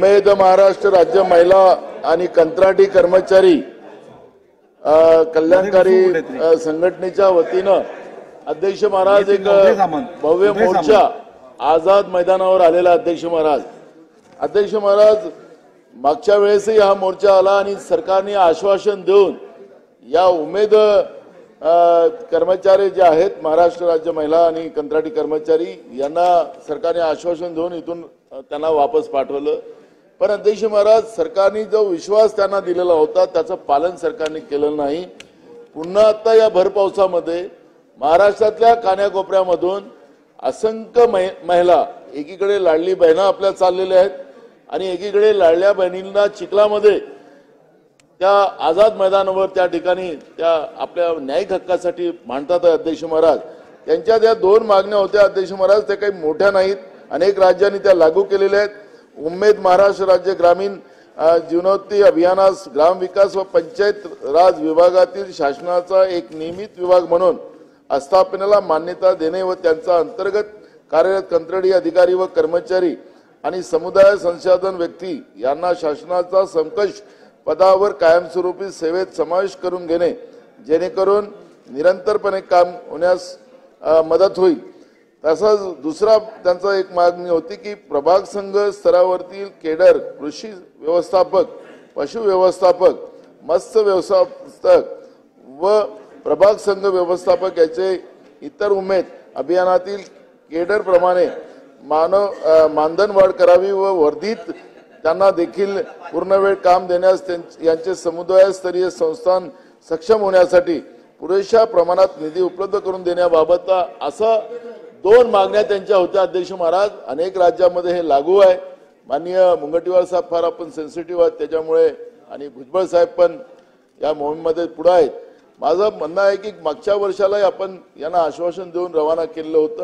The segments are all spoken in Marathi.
उमेद महाराष्ट्र राज्य महिला आणि कंत्राटी कर्मचारी कल्याणकारी संघटनेच्या वतीनं अध्यक्ष महाराज एक भव्य मोर्चा आझाद मैदानावर आलेला अध्यक्ष महाराज मागच्या वेळेसही हा मोर्चा आला आणि सरकारने आश्वासन देऊन या उमेद कर्मचारी जे आहेत महाराष्ट्र राज्य महिला आणि कंत्राटी कर्मचारी यांना सरकारने आश्वासन देऊन इथून त्यांना वापस पाठवलं। पण अध्यक्ष महाराज सरकारने जो विश्वास त्यांना दिलेला होता त्याचं पालन सरकारने केलं नाही। पुन्हा आता या भर पावसामध्ये महाराष्ट्रातल्या कान्याकोपऱ्यामधून असंख्य महिला एकीकडे लाडली बहिणा आपल्या चाललेल्या आहेत आणि एकीकडे लाडल्या बहिणींना चिखलामध्ये त्या आझाद मैदानावर त्या ठिकाणी त्या आपल्या न्यायिक हक्कासाठी मांडतात। अध्यक्ष महाराज त्यांच्या त्या दोन मागण्या होत्या अध्यक्ष महाराज, त्या काही मोठ्या नाहीत, अनेक राज्यांनी त्या लागू केलेल्या आहेत। उमेद महाराष्ट्र राज्य ग्रामीण जीवनोन्नती अभियानास ग्राम विकास व पंचायत राज विभागातील शासनाचा एक नियमित विभाग म्हणून आस्थापनेला मान्यता देणे व त्यांचा अंतर्गत कार्यरत कंत्राटी अधिकारी व कर्मचारी आणि समुदाय संसाधन व्यक्ती यांना शासनाचा समकक्ष पदावर कायमस्वरूपी सेवेत समावेश करून घेणे जेणेकरून निरंतरपणे काम होण्यास मदत होईल। तसंच दुसरा त्यांचा एक मागणी होती की प्रभाग संघ स्तरावरील केडर, कृषी व्यवस्थापक, पशु व्यवस्थापक, मत्स्य व्यवस्थापक व प्रभाग संघ व्यवस्थापक याचे इतर उमेद अभियानातील केडर प्रमाणे मानधनवाढ करावी व वर्धित त्यांना देखील पूर्णवेळ काम देण्यास यांचे समुदायस्तरीय संस्थान सक्षम होण्यासाठी पुरेशा प्रमाणात निधी उपलब्ध करून देण्याबाबत असं दोन मागण्या त्यांच्या होत्या अध्यक्ष महाराज। अनेक राज्यांमध्ये हे लागू आहे। माननीय मुनगंटीवार साहेब फार आपण सेन्सिटिव्ह आहेत त्याच्यामुळे आणि भुजबळ साहेब पण या मोहिमेमध्ये पुढे आहेत। माझं म्हणणं आहे की मागच्या वर्षाला आपण यांना आश्वासन देऊन रवाना केलेलं होतं।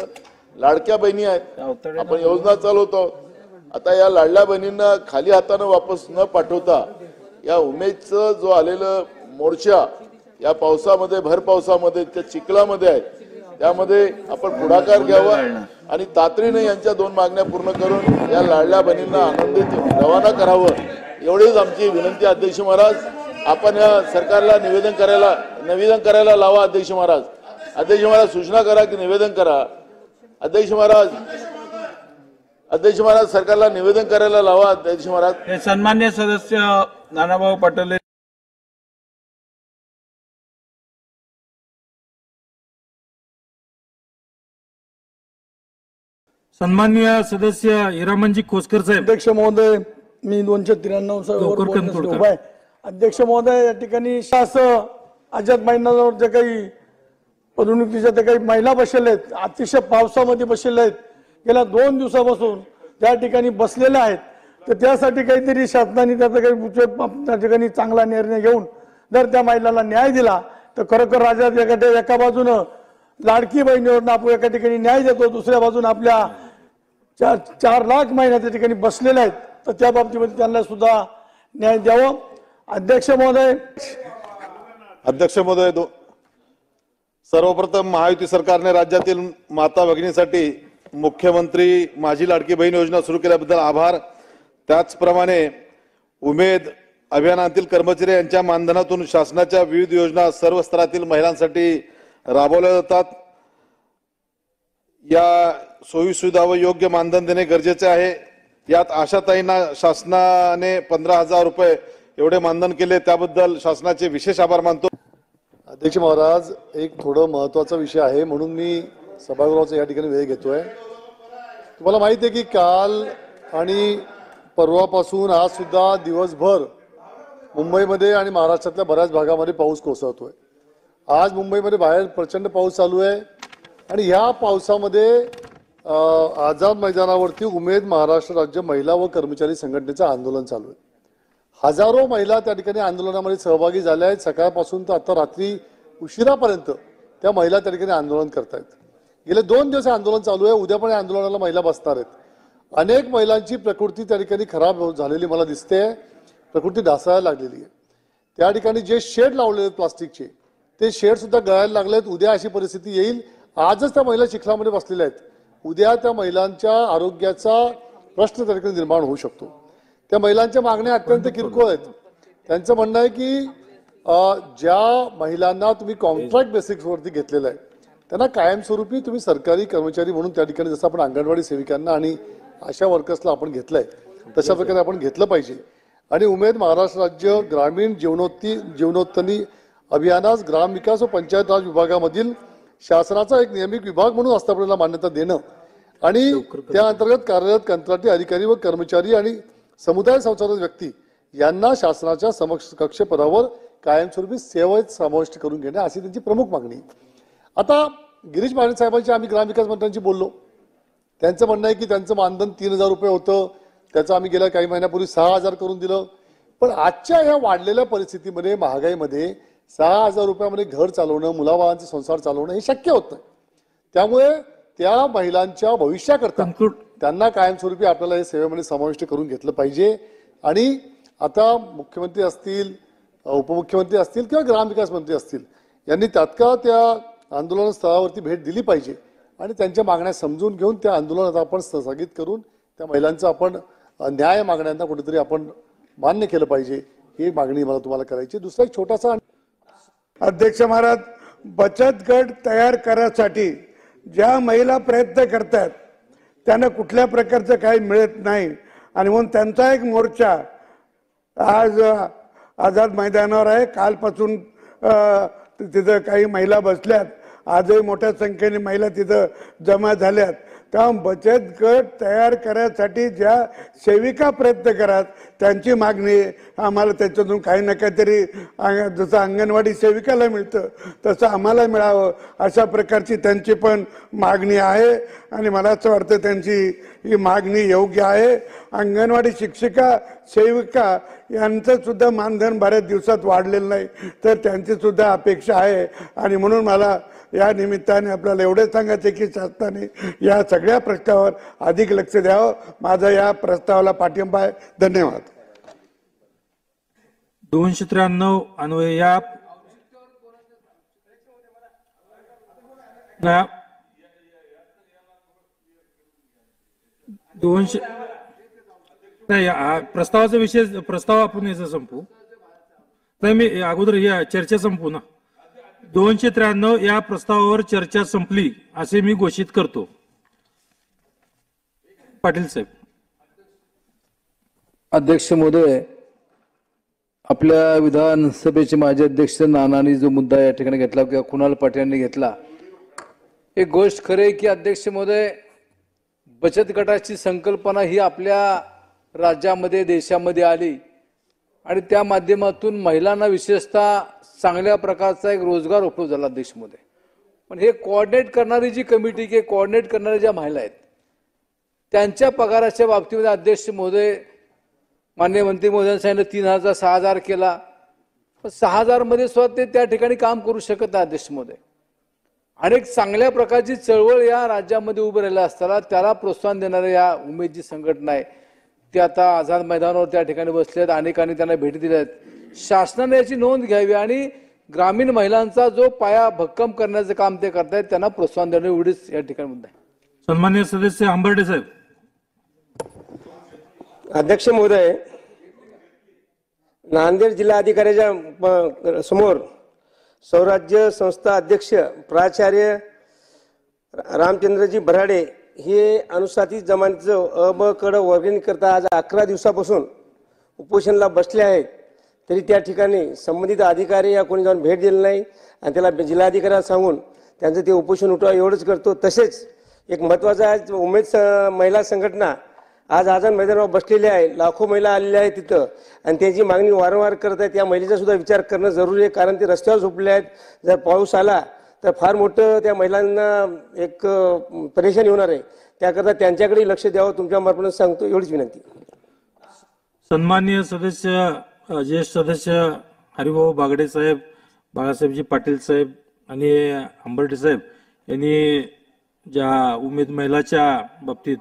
लाडक्या बहिणी आहेत, आपण योजना चालवतो। आता या लाडल्या बहिणींना खाली हाताने वापस न पाठवता या उमेदचं जो आलेलं मोर्चा या पावसामध्ये भर पावसामध्ये त्या चिखलामध्ये आहे त्यामध्ये आपण पुढाकार घ्यावा आणि तातडीने यांच्या दोन मागण्या पूर्ण करून या लाडल्या बहिणींना आनंदित रवाना करावं एवढीच आमची विनंती अध्यक्ष महाराज। आपण या सरकारला निवेदन करायला लावा अध्यक्ष महाराज। सूचना करा की निवेदन करा अध्यक्ष महाराज सरकारला निवेदन करायला लावा अध्यक्ष महाराज। सन्मान्य सदस्य नानाभाऊ पटोले सन्मान्य सदस्य हिरामनजी खोसकर साहेब। अध्यक्ष महोदय मी 293 अध्यक्ष महोदय या ठिकाणी शासन आझाद मैदानावर जे काही पदोन्नतीच्या त्या काही महिला बसलेल्या आहेत अतिशय पावसामध्ये बसलेल्या आहेत गेल्या 2 दिवसापासून त्या ठिकाणी बसलेल्या आहेत तर त्यासाठी काहीतरी शासनाने त्याचा काही त्या ठिकाणी चांगला निर्णय घेऊन जर त्या महिलाला न्याय दिला तर खरोखर राज्यात एका बाजूनं लाडकी बहिणीवर आपण एका ठिकाणी न्याय देतो, दुसऱ्या बाजूने आपल्या 4 लाख महिला त्या ठिकाणी बसलेल्या आहेत तर त्या बाबतीमध्ये त्यांना सुद्धा न्याय द्यावा। अध्यक्ष महोदय सर्वप्रथम महायुती सरकारने राज्यातील माता भगिनीसाठी मुख्यमंत्री माझी लाडकी बहीण योजना सुरू केल्याबद्दल आभार। त्याचप्रमाणे उमेद अभियानातील कर्मचारी यांच्या मानधनातून शासनाच्या विविध योजना सर्व स्तरातील महिलांसाठी राबवल्या जातात। या सोयी सुविधा व योग्य मानधन देणे गरजेचे आहे। यात आशाताईंना शासनाने 15,000 रुपये एवढे मानधन केले त्याबद्दल शासनाचे विशेष आभार मानतो। अध्यक्ष महाराज एक थोडं महत्त्वाचा विषय आहे म्हणून मी सभागृहाचा या ठिकाणी वेळ घेतोय। तुम्हाला माहिती आहे की काल आणि परवापासून आज सुद्धा दिवसभर मुंबईमध्ये आणि महाराष्ट्रातल्या बऱ्याच भागामध्ये पाऊस कोसळतोय। आज मुंबईमध्ये बाहेर प्रचंड पाऊस चालू आहे आणि ह्या पावसामध्ये आझाद मैदानावरती उमेद महाराष्ट्र राज्य महिला व कर्मचारी संघटनेचं आंदोलन चालू आहे। हजारो महिला त्या ठिकाणी आंदोलनामध्ये सहभागी झाल्या आहेत। सकाळपासून तर आता रात्री उशिरापर्यंत त्या महिला त्या ठिकाणी आंदोलन करतायत। गेले 2 दिवस आंदोलन चालू आहे, उद्या पण आंदोलनाला महिला बसणार आहेत। अनेक महिलांची प्रकृती त्या ठिकाणी खराब झालेली मला दिसते, प्रकृती ढासळायला लागलेली आहे। त्या ठिकाणी जे शेड लावलेले प्लास्टिकचे ते शेड सुद्धा गळायला लागलेत। उद्या अशी परिस्थिती येईल। आजच त्या महिला चिखलामध्ये बसलेल्या आहेत, उद्या त्या महिलांच्या आरोग्याचा प्रश्न त्या ठिकाणी निर्माण होऊ शकतो। त्या महिलांच्या मागण्या अत्यंत किरकोळ आहेत. त्यांचं म्हणणं आहे की ज्या महिलांना तुम्ही कॉन्ट्रॅक्ट बेसिक्सवरती घेतलेलं आहे त्यांना कायमस्वरूपी तुम्ही सरकारी कर्मचारी म्हणून त्या ठिकाणी जसं आपण अंगणवाडी सेविकांना आणि आशा वर्कर्सला आपण घेतलंय तशा प्रकारे आपण घेतलं पाहिजे. आणि उमेद महाराष्ट्र राज्य ग्रामीण जीवनोत्तनी अभियानास ग्रामविकास व पंचायत राज विभागामधील शासनाचा एक नियमित विभाग म्हणून आस्थापनेला मान्यता देणं आणि त्या अंतर्गत कार्यरत कंत्राटी अधिकारी व कर्मचारी आणि समुदाय संचालित व्यक्ती यांना शासनाच्या समक्ष कक्ष पदावर कायमस्वरूपी सेवेत समाविष्ट करून घेणे अशी त्यांची प्रमुख मागणी. आता गिरीश महाजन साहेबांची आम्ही ग्रामविकास मंत्र्यांशी बोललो. त्यांचं म्हणणं आहे की त्यांचं मानधन 3,000 रुपये होतं, त्याचं आम्ही गेल्या काही महिन्यापूर्वी 6,000 करून दिलं. पण आजच्या ह्या वाढलेल्या परिस्थितीमध्ये महागाईमध्ये 6,000 रुपयामध्ये घर चालवणं, मुलाबाळांचे संसार चालवणं हे शक्य होत नाही. त्यामुळे त्या महिलांच्या भविष्याकरता त्यांना कायमस्वरूपी आपल्याला हे सेवेमध्ये समाविष्ट करून घेतलं पाहिजे. आणि आता मुख्यमंत्री असतील, उपमुख्यमंत्री असतील किंवा ग्रामविकास मंत्री असतील यांनी तात्काळ त्या आंदोलन स्थळावरती भेट दिली पाहिजे आणि त्यांच्या मागण्या समजून घेऊन त्या आंदोलनात आपण स्थगित करून त्या महिलांचं आपण न्याय मागण्यांना कुठेतरी आपण मान्य केलं पाहिजे. ही मागणी मला तुम्हाला करायची. दुसरा एक छोटासा अध्यक्ष महाराज, बचत गट तयार करायसाठी ज्या महिला प्रयत्न करतात त्यांना कुठल्या प्रकारचं काही मिळत नाही आणि म्हणून त्यांचा एक मोर्चा आज आझाद मैदानावर आहे. कालपासून तिथं काही महिला बसल्यात, आजही मोठ्या संख्येने महिला तिथं जमा झाल्यात. त्यामुळे बचत गट तयार करायसाठी ज्या सेविका प्रयत्न करतात त्यांची मागणी आम्हाला त्याच्यातून काही ना काहीतरी जसं अंगणवाडी सेविकाला मिळतं तसं आम्हाला मिळावं अशा प्रकारची त्यांची पण मागणी आहे. आणि मला असं वाटतं त्यांची ही मागणी योग्य आहे. अंगणवाडी शिक्षिका सेविका यांचं सुद्धा मानधन बऱ्याच दिवसात वाढलेलं नाही, तर त्यांची सुद्धा अपेक्षा आहे. आणि म्हणून मला या निमित्ताने आपल्याला एवढे सांगायचे की शासनाने या सगळ्या प्रस्तावावर अधिक लक्ष द्यावं. माझा या प्रस्तावाला पाठिंबा आहे. धन्यवाद. 293 अन्वये या नाही प्रस्तावाचा विषय प्रस्ताव आपण याचा संपू. नाही मी अगोदर या चर्चा संपू ना. 293 या प्रस्तावावर चर्चा संपली असे मी घोषित करतो. पाटील साहेब. अध्यक्ष महोदय, आपल्या विधानसभेचे माजी अध्यक्ष नानांनी जो मुद्दा या ठिकाणी घेतला किंवा कुणाल पाटील यांनी घेतला, एक गोष्ट खरे की अध्यक्ष महोदय, बचत गटाची संकल्पना ही आपल्या राज्यामध्ये देशामध्ये आली आणि त्या माध्यमातून महिलांना विशेषतः चांगल्या प्रकारचा एक रोजगार उपलब्ध झाला अध्यक्ष महोदय. पण हे कोऑर्डिनेट करणारी जी कमिटी की कोऑर्डिनेट करणाऱ्या ज्या महिला आहेत त्यांच्या पगाराच्या बाबतीमध्ये अध्यक्ष महोदय, माननीय मंत्री महोदयांनी सांगितलं 3,000 6,000 केला. 6,000 मध्ये सुद्धा ते त्या ठिकाणी काम करू शकत नाही अध्यक्ष महोदय. अनेक चांगल्या प्रकारची चळवळ या राज्यामध्ये उभं राहिलं असताना त्याला प्रोत्साहन देणाऱ्या या उमेद जी संघटना आहे ते आता आझाद मैदानावर त्या ठिकाणी बसलेत. अनेकांनी त्यांना भेटी दिल्या आहेत. शासनाने याची नोंद घ्यावी आणि ग्रामीण महिलांचा जो पाया भक्कम करण्याचं काम ते करतायत त्यांना प्रोत्साहन देणं एवढीच या ठिकाणी मुद्दा आहे. सन्माननीय सदस्य हंबर्डे साहेब. अध्यक्ष महोदय, नांदेड जिल्हाधिकाऱ्याच्या समोर स्वराज्य संस्था अध्यक्ष प्राचार्य रामचंद्रजी भराडे हे अनुसूचित जमातीचं अ ब कड वर्गणी करता आज 11 दिवसापासून उपोषणाला बसले आहेत. तरी त्या ठिकाणी संबंधित अधिकारी या कोणी जाऊन भेट दिली नाही आणि त्याला जिल्हाधिकाऱ्याला सांगून त्यांचं ते उपोषण उठवा एवढंच करतो. तसेच एक महत्त्वाचा आहे, उमेद महिला संघटना आज आझाद मैदानावर बसलेली आहे. लाखो महिला आलेल्या आहेत तिथं आणि त्यांची मागणी वारंवार करत आहेत. त्या महिलेचा सुद्धा विचार करणं जरुरी आहे, कारण ते रस्त्यावर झोपले आहेत. जर पाऊस आला तर फार मोठं त्या महिलांना एक परेशानी होणार आहे. त्याकरता त्यांच्याकडे लक्ष द्यावं तुमच्या मार्फत सांगतो, एवढीच विनंती. सन्माननीय सदस्य ज्येष्ठ सदस्य हरिभाऊ बागडे साहेब, बाळासाहेबजी पाटील साहेब आणि हंबर्डे साहेब यांनी ज्या उमेद महिलाच्या बाबतीत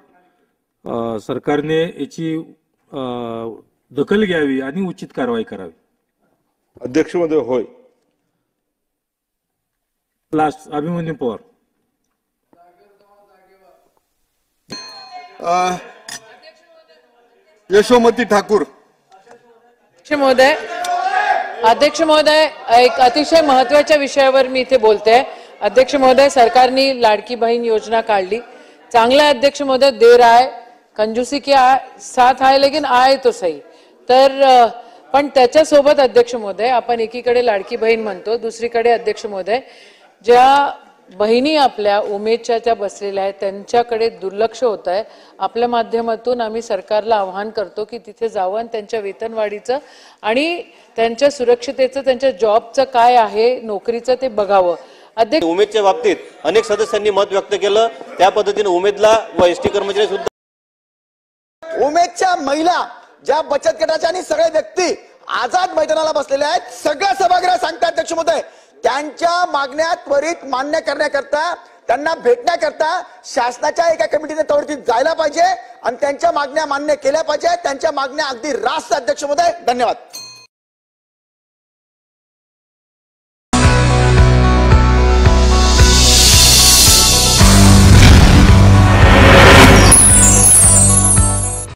सरकारने याची दखल घ्यावी आणि उचित कारवाई करावी. अध्यक्ष महोदय, होय. लास्ट अभिमन्यू पवार. यशोमती ठाकूर. अध्यक्ष महोदय, एक अतिशय महत्वाच्या विषयावर मी इथे बोलते. अध्यक्ष महोदय, सरकारने लाडकी बहीण योजना काढली, चांगला है अध्यक्ष महोदय, दे रहा है, कंजूसी के साथ आहे लेकिन आए तो सही. तर पण त्याच्यासोबत अध्यक्ष महोदय आपण एकीकडे लाडकी बहीण म्हणतो, दुसरीकडे अध्यक्ष महोदय ज्या बहिणी आपल्या उमेदच्या त्या बसलेल्या आहेत त्यांच्याकडे दुर्लक्ष होत आहे. आपल्या माध्यमातून आम्ही सरकारला आवाहन करतो की तिथे जावं आणि त्यांच्या वेतनवाढीचं आणि त्यांच्या सुरक्षितेचं, त्यांच्या जॉबचं काय आहे, नोकरीचं ते बघावं. अध्यक्ष, उमेदच्या बाबतीत अनेक सदस्यांनी मत व्यक्त केलं, त्या पद्धतीने उमेदला व एसटी कर्मचारी सुद्धा उमेदच्या महिला ज्या बचत गटाच्या आणि सगळे व्यक्ती आझाद मैदानाला बसलेले आहेत, सगळ्या सभागृह सांगतात अध्यक्ष महोदय त्यांच्या मागण्या त्वरित मान्य करण्याकरता, त्यांना भेटण्याकरता शासनाच्या एका कमिटीने त्यावरती जायला पाहिजे आणि त्यांच्या मागण्या मान्य केल्या पाहिजे. त्यांच्या मागण्या अगदी रास्त अध्यक्ष महोदय. धन्यवाद.